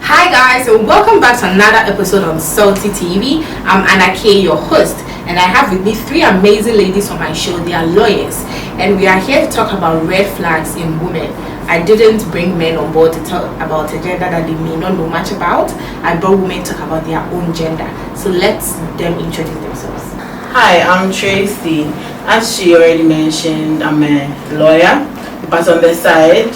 Hi guys, and welcome back to another episode on Salty TV. I'm Anna K, your host, and I have with me three amazing ladies on my show. They are lawyers, and we are here to talk about red flags in women. I didn't bring men on board to talk about a gender that they may not know much about. I brought women to talk about their own gender. So let them introduce themselves. Hi, I'm Tracy. As she already mentioned, I'm a lawyer, but on the side,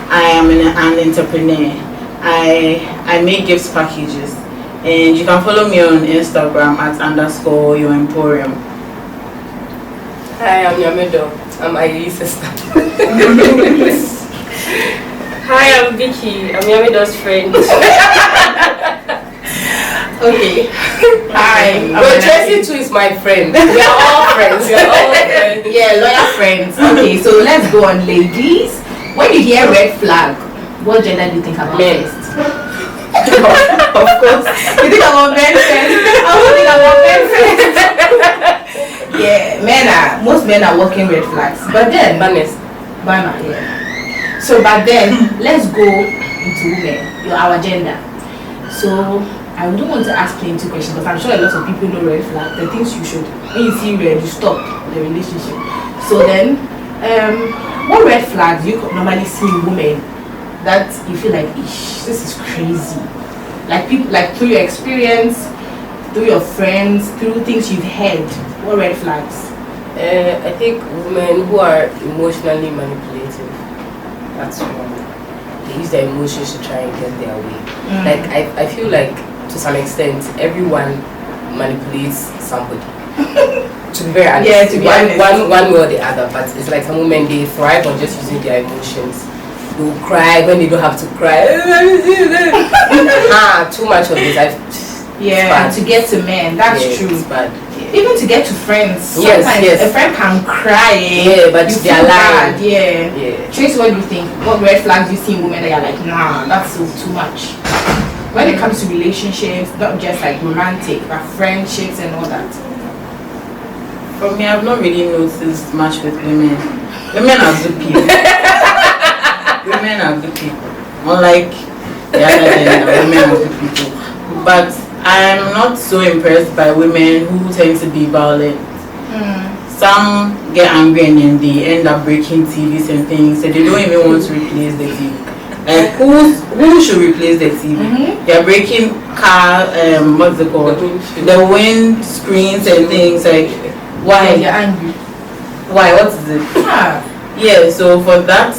I am an entrepreneur. I make gifts packages, and you can follow me on Instagram at _youremporium. Hi, I'm Yamedo. I'm Aye's sister. Hi, I'm Vicky. I'm Yamedo's friend. Okay. Hi. Well, Tracy too is my friend. We are all friends. We are all friends. Yeah, lawyer friends. Okay, so let's go on, ladies. When you hear red flag, what gender do you think about Men. first? Of course. You think about men first? I also think about men first. Yeah, most men are walking red flags. But then, Honest. Bana, yeah. So, but then, let's go into women, our gender. So, I don't want to ask plenty questions, but I'm sure a lot of people know red flag. The things you should, when you see red, you stop the relationship. So then, what red flags you normally see in women that you feel like, ish, this is crazy? Like people, like through your experience, through your friends, through things you've heard. What red flags? I think women who are emotionally manipulative. That's one. They use their emotions to try and get their way. Like I feel like to some extent everyone manipulates somebody. To be very honest, yeah, to be honest. One way or the other, but it's like some women, they thrive on just using their emotions. They'll cry when they don't have to cry. Too much of this. Yeah, to get to men, that's true. It's bad. Even to get to friends, Yes, sometimes yes. a friend can cry. Yeah, but you they're feel lying. bad. Yeah. Yeah. Trace, what do you think? What red flags do you see in women that you're like, nah, that's so too much? When it comes to relationships, not just like romantic, but friendships and all that. For me, I've not really noticed much with women. Women are good people. Women are good people. Unlike the other gender, women are good people. But I'm not so impressed by women who tend to be violent. Some get angry and then they end up breaking TVs and things, and they don't even want to replace the TV. Like who should replace the TV? They're breaking car, what's it called? The wind screens and things. Like why? You're angry. Why? What is it? Yeah. So for that,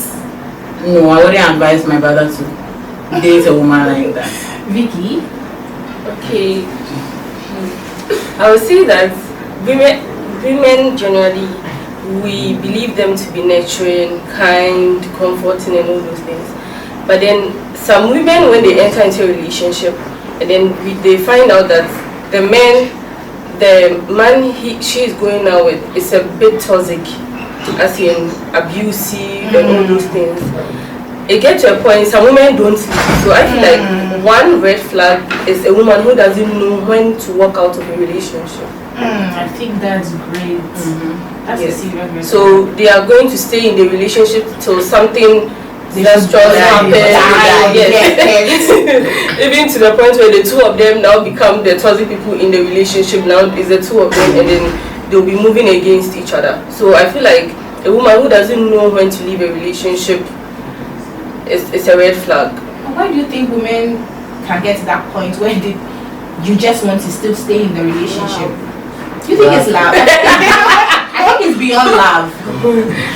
no, I wouldn't advise my brother to date a woman like that. Vicky? Okay. I would say that women generally, we believe them to be nurturing, kind, comforting and all those things. But then some women, when they enter into a relationship and then they find out that the man she is going out with is a bit toxic, as in abusive and all those things. It gets to a point some women don't leave. So I feel like one red flag is a woman who doesn't know when to walk out of a relationship. I think that's great. That's a serious red So they are going to stay in the relationship till something disastrous happens. Yes. Even to the point where the two of them now become the toxic people in the relationship. Now is the two of them, and then they'll be moving against each other. So I feel like a woman who doesn't know when to leave a relationship it's a red flag. Why do you think women can get to that point where you just want to still stay in the relationship? Do you think it's love? I think it's beyond love.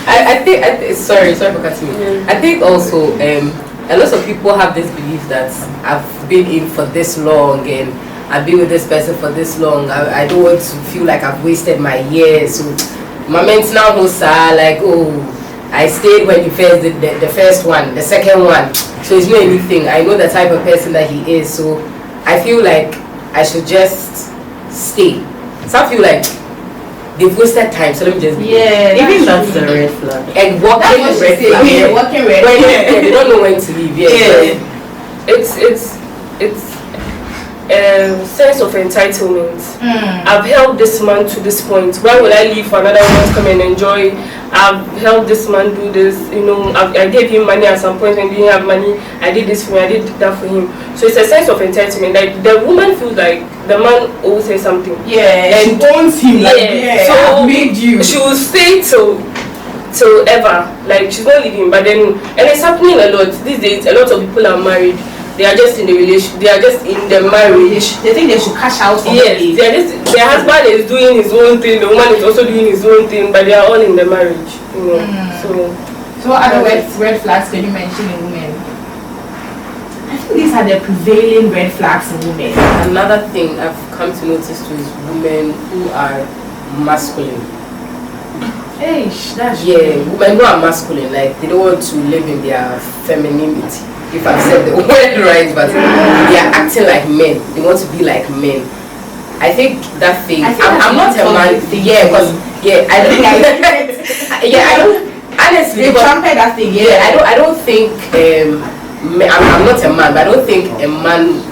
I think sorry for cutting you. I think also a lot of people have this belief that I've been in for this long and I've been with this person for this long. I don't want to feel like I've wasted my years. So my men's now like, oh, I stayed when the first one, the second one. So it's not anything. I know the type of person that he is. So I feel like I should just stay. So I feel like they've wasted time. So let me just Even that's a red flag. And walking red flag. Yeah, walking red flag. They don't know when to leave. Yeah. So it's sense of entitlement. I've helped this man to this point. Why would I leave for another woman to come and enjoy? I've helped this man do this. I gave him money at some point when he didn't have money. I did this for him. I did that for him. So it's a sense of entitlement. Like the woman feels like the man owes her something. Yeah, and she owns him. So I've made you. She will stay till ever. Like she's not leaving. But then, and it's happening a lot these days. A lot of people are married. They are just in the relation. They are just in the marriage. They think they should cash out. Yes, they are just. Their husband is doing his own thing. The woman is also doing his own thing. But they are all in the marriage. So what other red flags can you mention in women? I think these are the prevailing red flags in women. Another thing I've come to notice too is women who are masculine. That's women who are masculine, like they don't want to live in their femininity. If I've said the word right, but they are acting like men. They want to be like men. I think that thing. I'm not a man. Because I don't think I don't. Honestly, they trumpet that thing. I don't think. I'm not a man, but I don't think a man.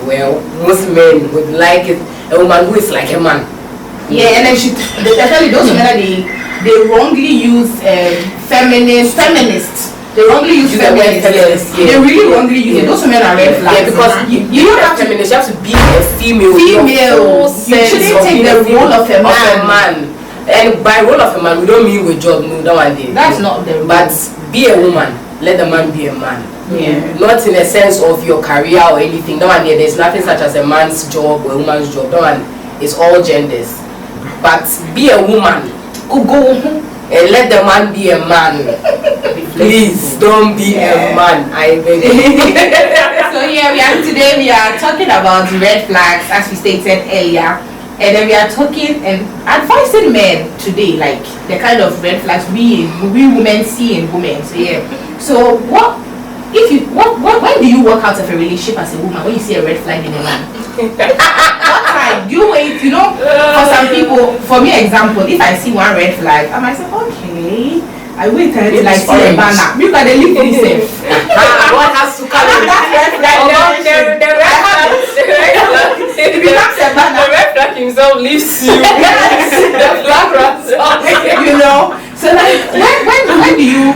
Well, most men would like it. A woman who is like a man. Yeah, and then especially those women that they wrongly use feminists. They wrongly use feminists. They really wrongly use it. Those women are red flags. Yeah, because you don't have feminist. You have to be a female. You shouldn't take the role of a man. And by role of a man, we don't mean with job. No, that one day. That's not the role. But be a woman. Let the man be a man. Yeah. Not in a sense of your career or anything. That one day, there's nothing such as a man's job or a woman's job. That one is all genders. But be a woman. Go. And let the man be a man. Please don't be a man. I beg you. So today we are talking about red flags as we stated earlier, and then we are talking and advising men today, like the kind of red flags we women see in women. So when do you walk out of a relationship as a woman when you see a red flag in a man? What time? Do you wait? For some people, for me, example, if I see one red flag, I might say, okay, I wait until I see a banner. Look at the lip itself. What has to come in that red flag? The red flag himself leaves you. The flag runs off. So like when do you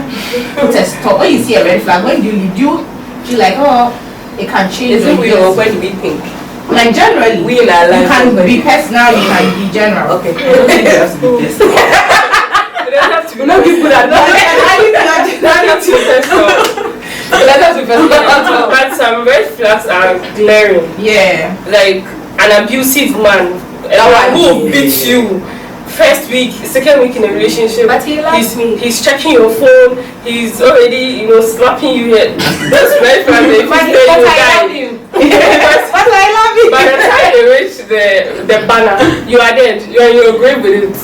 put a stop? When you see a red flag, when do you leave? Do you feel like, it can change? Is it we or when do we think? Like generally, we in our life, you can be personal, you can be general. Okay. It has to be personal. It doesn't have to be. No people that But some red flags are glaring. Yeah. Like an abusive man. Who will beat you. First week, second week in a relationship, but he loves me. He's checking your phone. He's already, slapping you here. That's red flag. But I love him. But I love him. By the time they reach the banner, you are dead. You are in your grave with it.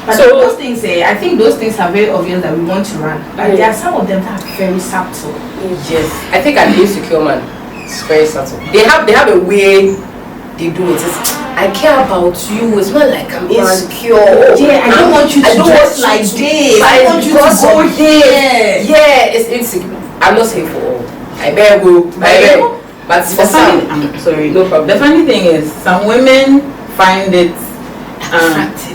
But so those things, I think those things are very obvious that we want to run. But there are some of them that are very subtle. Yes, I think an insecure man is very subtle. They have a way they do it. I care about you. It's not like I'm insecure. I don't want you to dress like this. I want you to go here. Yeah, it's insecure. I'm not saying for all. I better go. But for some, I'm sorry. No problem. The funny thing is, some women find it.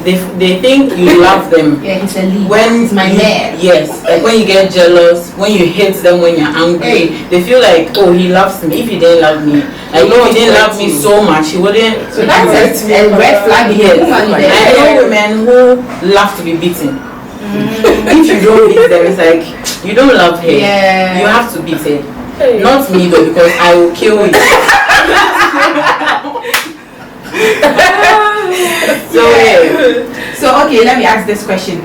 They think you love them. Yeah, he's a lead. When he's my man. Yes, like when you get jealous, when you hate them, when you're angry, they feel like, oh, he loves me. If he didn't love me, like if he didn't love me so much, he wouldn't. So that's a red flag. Yes, I know women who love to be beaten. If you don't beat them, it's like you don't love her. Yeah. You have to beat her. Not me though, because I will kill you. So okay, let me ask this question.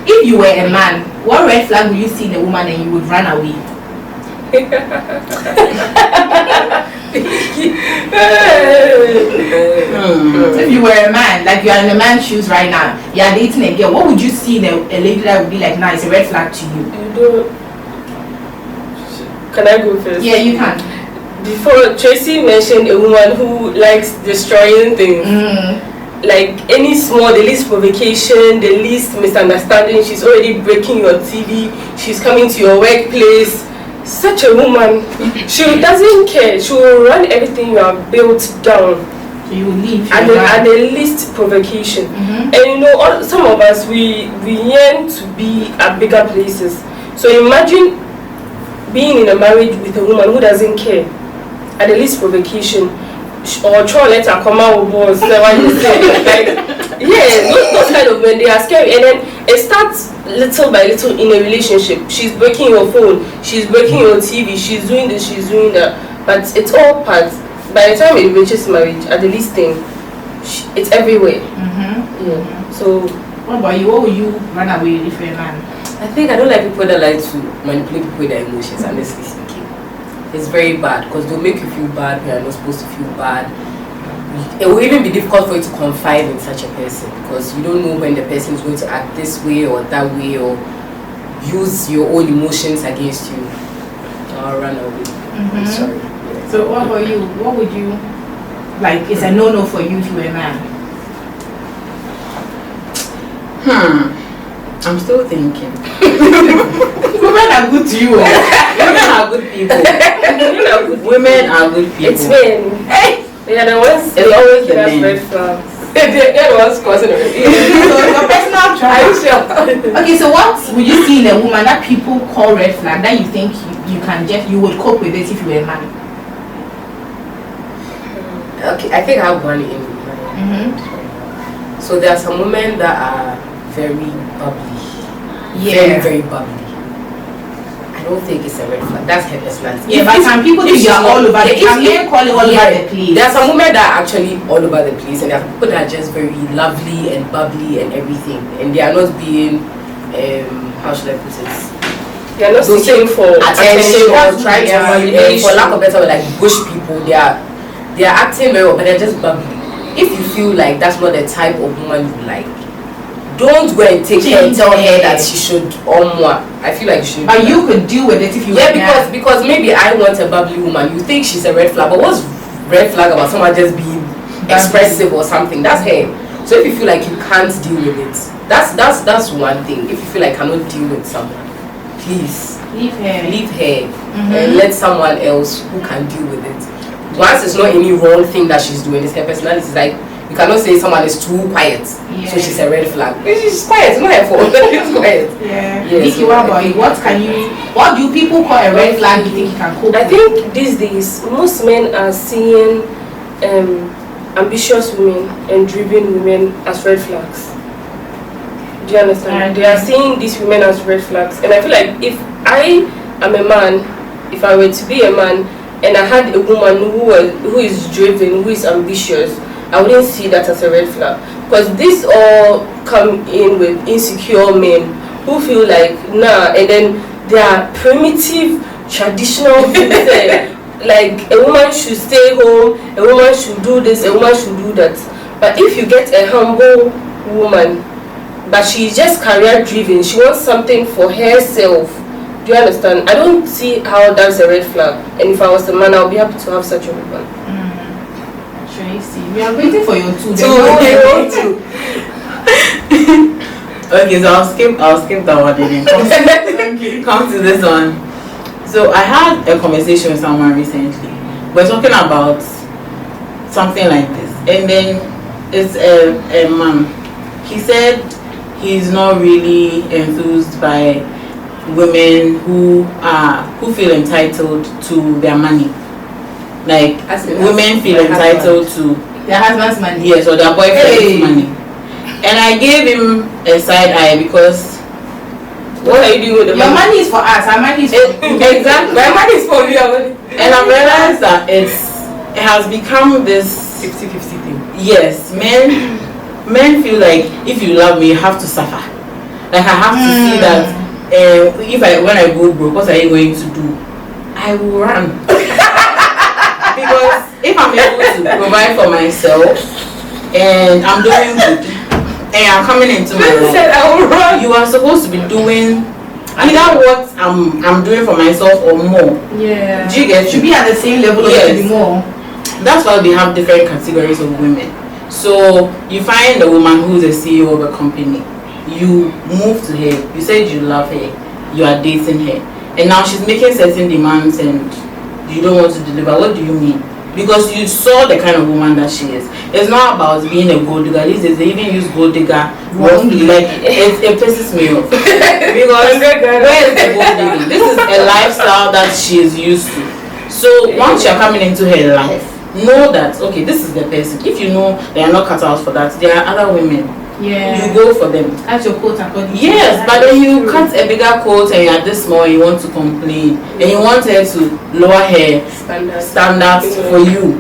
If you were a man, what red flag would you see in a woman and you would run away? If you were a man, like you are in a man's shoes right now, you are dating a girl, what would you see in a lady that would be like, nah, it's a red flag to you? Can I go first? Yeah, you can. Before, Tracy mentioned a woman who likes destroying things. Like the least provocation, the least misunderstanding, she's already breaking your TV, she's coming to your workplace. such a woman, she doesn't care. She will run everything you have built down. So you will leave. At the least provocation. And some of us, we yearn to be at bigger places. So imagine being in a marriage with a woman who doesn't care. At the least provocation, or try let her come out with boss. What you say? Those kind of men, they are scary. And then it starts little by little in a relationship. She's breaking your phone, she's breaking your TV, she's doing this, she's doing that. But it's all part. By the time it reaches marriage, at the least thing, it's everywhere. So, what about you? What would you run away if you're a man? I think I don't like people that like to manipulate people with their emotions, honestly speaking. It's very bad because they'll make you feel bad when you're not supposed to feel bad. It will even be difficult for you to confide in such a person because you don't know when the person is going to act this way or that way or use your own emotions against you. I'll run away. I'm sorry. So what about you? What would you like? It's a no-no for you if you were a man. I'm still thinking. Women are good to you. Women are good people. Women are good people. It's men. They are the ones. It's always the men. Red flags. They're the ones causing it. So your personal trauma. Are you sure? Okay, so what would you see in a woman that people call red flag that you think you would cope with it if you were a man? Okay, I think I have one in mind. So there are some women that are very bubbly. Very, very bubbly. I don't think it's a red flag. That's her personality. Yeah, but some people think you're all over the place. Some men call it all over the place. There are some women that are actually all over the place, and there are people that are just very lovely and bubbly and everything, and they are not being, how should I put it? They are not seeking for attention or trying to, for lack of validation. better word, like bush people. They are acting very well, but they're just bubbly. If you feel like that's not the type of woman you like, don't go and take her and tell her that she should or more. I feel like she should. But you could deal with it if you because maybe I want a bubbly woman. You think she's a red flag, but what's red flag about someone just being expressive or something? That's her. So if you feel like you can't deal with it, that's one thing. If you feel like I cannot deal with someone, please leave her and let someone else who can deal with it. Once it's not any wrong thing that she's doing, it's her personality. It's like you cannot say someone is too quiet, so she's a red flag. She's quiet, it's not her fault. She's quiet. Vicky, what about you? What do people call a red flag you think you can cope with? I think these days most men are seeing ambitious women and driven women as red flags. Do you understand? They are seeing these women as red flags, and I feel like if I am a man, if I were to be a man, and I had a woman who is driven, who is ambitious, I wouldn't see that as a red flag. Because this all come in with insecure men who feel like, nah, and then they are primitive, traditional things. Like a woman should stay home, a woman should do this, a woman should do that. But if you get a humble woman, but she's just career driven, she wants something for herself. Do you understand? I don't see how that's a red flag. And if I was a man, I'll be happy to have such a woman. Tracy, we are waiting for your two. Okay, so I'll skip that one and then come to this one. So I had a conversation with someone recently. We're talking about something like this, and then it's a man. He said he's not really enthused by women who feel entitled to their money. Like women feel entitled to their husband's money. Yes, or their boyfriend's money. And I gave him a side eye because what are you doing with the money? Your money is for us, our money is for you. Exactly. My money is for you. And I realized that it has become this 50-50 thing. Yes, men feel like if you love me, you have to suffer. Like I have to see that when I go broke, what are you going to do? I will run. Because if I'm able to provide for myself and I'm doing good and I'm coming into my life, you are supposed to be doing either what I'm doing for myself or more. Yeah. Do you get? Should be at the same level or should be more. That's why we have different categories of women. So you find a woman who's a CEO of a company, you move to her, you said you love her, you are dating her, and now she's making certain demands and you don't want to deliver. What do you mean? Because you saw the kind of woman that she is. It's not about being a gold digger. These days they even use gold digger wrongly. Like it pisses me off. Because where is the gold digging? This is a lifestyle that she is used to. So once you're coming into her life, know that okay, this is the person. If you know they are not cut out for that, there are other women. Yeah. You go for them. That's your quote according. Yes, but then you cut a bigger coat and you're this small, you want to complain and you want her to lower her standards for you.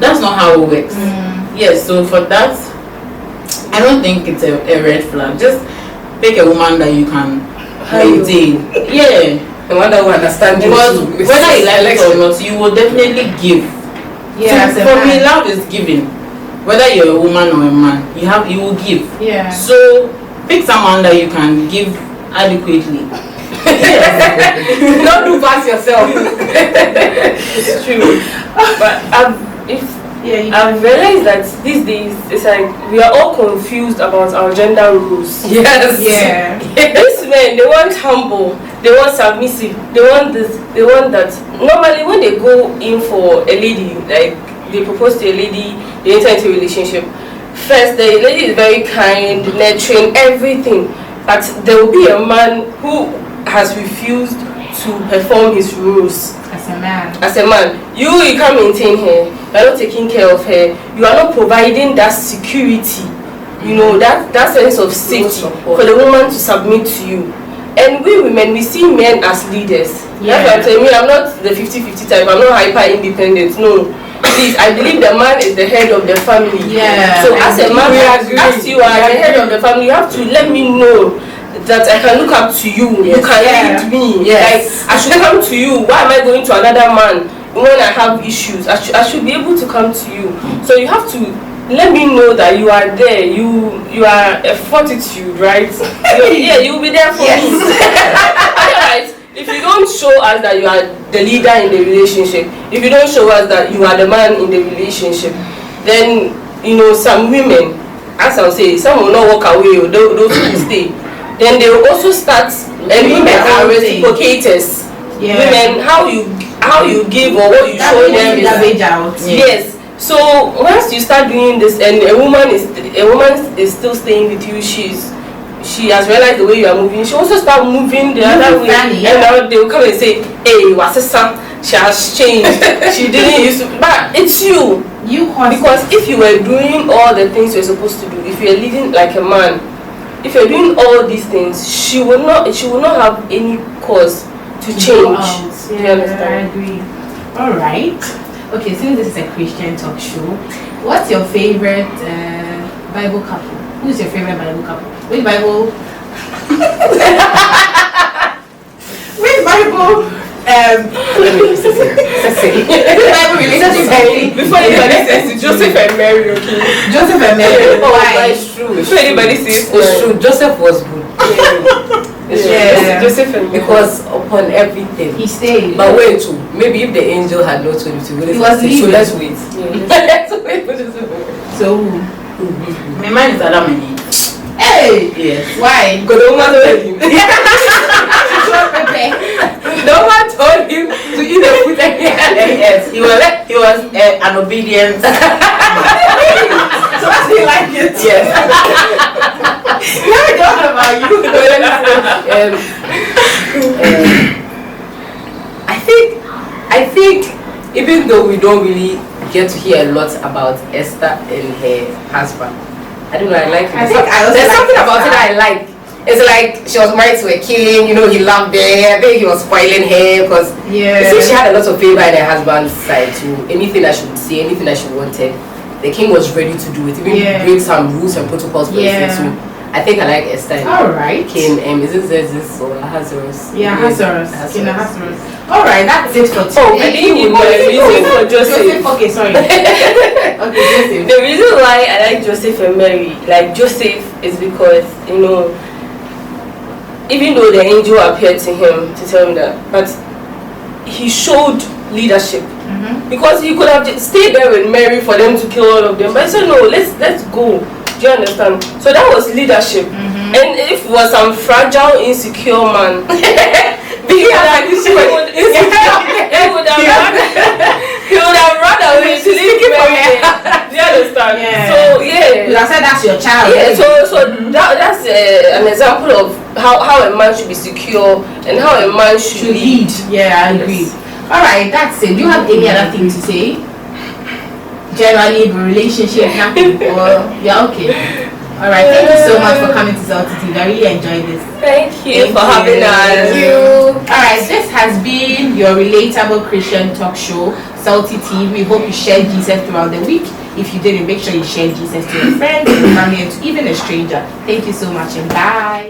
That's not how it works. Yes, so for that, I don't think it's a red flag. Just pick a woman that you can maintain. Yeah. The one that will understand you. Because whether you like it or not, you will definitely give. Yeah. So for me, love is giving. Whether you're a woman or a man, you will give. Yeah. So pick someone that you can give adequately. Don't do past yourself. It's true. But I've realized that these days it's like we are all confused about our gender roles. Yes. Yeah. These men, they want humble, they want submissive, they want this, they want that. Normally when they go in for a lady, like they propose to a lady, they enter into a relationship. First, the lady is very kind, nurturing, everything. But there will be a man who has refused to perform his roles. As a man. As a man, you can't maintain her. You are not taking care of her. You are not providing that security. You know, that sense of safety for the woman to submit to you. And we women, we see men as leaders. Yeah. That's why I'm telling you, I'm not the 50-50 type. I'm not hyper independent. No. Please, I believe the man is the head of the family. Yeah. So as a man, as you are the head of the family, you have to let me know that I can look up to you. Yes. You can lead me. Yes. Like I should come to you. Why am I going to another man when I have issues? I should be able to come to you. So you have to let me know that you are there. You are a fortitude, right? You'll be there for me. Right? If you don't show us that you are the leader in the relationship, if you don't show us that you are the man in the relationship, then you know some women, as I'll say, some will not walk away or those will stay. Then they will also start, and women are reciprocators. Yeah. Women, how you give or what you show them is out. Yes. So once you start doing this, and a woman is still staying with you, she has realized the way you are moving. She also start moving the other way, and now they will come and say, "Hey, Wasisa, she has changed. She didn't used to." But it's you. Because if you were doing all the things you're supposed to do, if you're leading like a man, if you're doing all these things, she will not have any cause to change. Do you understand? I agree. All right. Okay, since this is a Christian talk show, what's your favorite Bible couple? Who's your favorite Bible couple? Which Bible? Which Bible? Before anybody says it, Joseph and Mary, okay? Joseph and Mary. Why? It's true. Before anybody says It's true. Joseph was good. Yeah. Joseph and Mary. Because upon everything. He stayed. But wait, too. Maybe if the angel had not told you to wait, He was leaving. so let's wait. Let's wait for Joseph. So, My man is Adam and Eve. hey! Yes. Why? Because no one told him. No one told him to eat the food again. Yes, he was an obedient man. So that's why you like it? Yes. Now we talk about you. I think even though we don't really get to hear a lot about Esther and her husband, I don't know, I like it. There's something about it I like. It's like she was married to a king, you know, he loved her. I think he was spoiling her because you see, she had a lot of favor in her husband's side too. Anything that she would say, anything that she wanted, the king was ready to do it. Even break some rules and protocols for it too. I think I like Esther. Alright. King, is it Zezis or Ahasuerus? Yeah, Ahasuerus. Alright, that's it for today. Oh, I think you were reason for Joseph. Okay, sorry. Okay, Joseph. The reason why I like Joseph and Mary, like Joseph, is because, you know, even though the angel appeared to him to tell him that, but he showed leadership. Because he could have just stayed there with Mary for them to kill all of them. But he said, no, let's go. Do you understand? So that was leadership. And if it was some fragile, insecure man, He would have run away to leave him. Do you understand? Yeah. So yeah. Because I said that's your child. Yeah, so that's an example of how a man should be secure and how a man should lead. Yeah, I agree. All right, that's it. Do you have any other thing to say? Generally, the relationship happy or yeah, okay. All right, thank you so much for coming to Salty TV. I really enjoyed this. Thank you for having us. Thank you. All right, this has been your relatable Christian talk show, Salty TV. We hope you shared Jesus throughout the week. If you didn't, make sure you share Jesus to your friends, your family, and to even a stranger. Thank you so much and bye.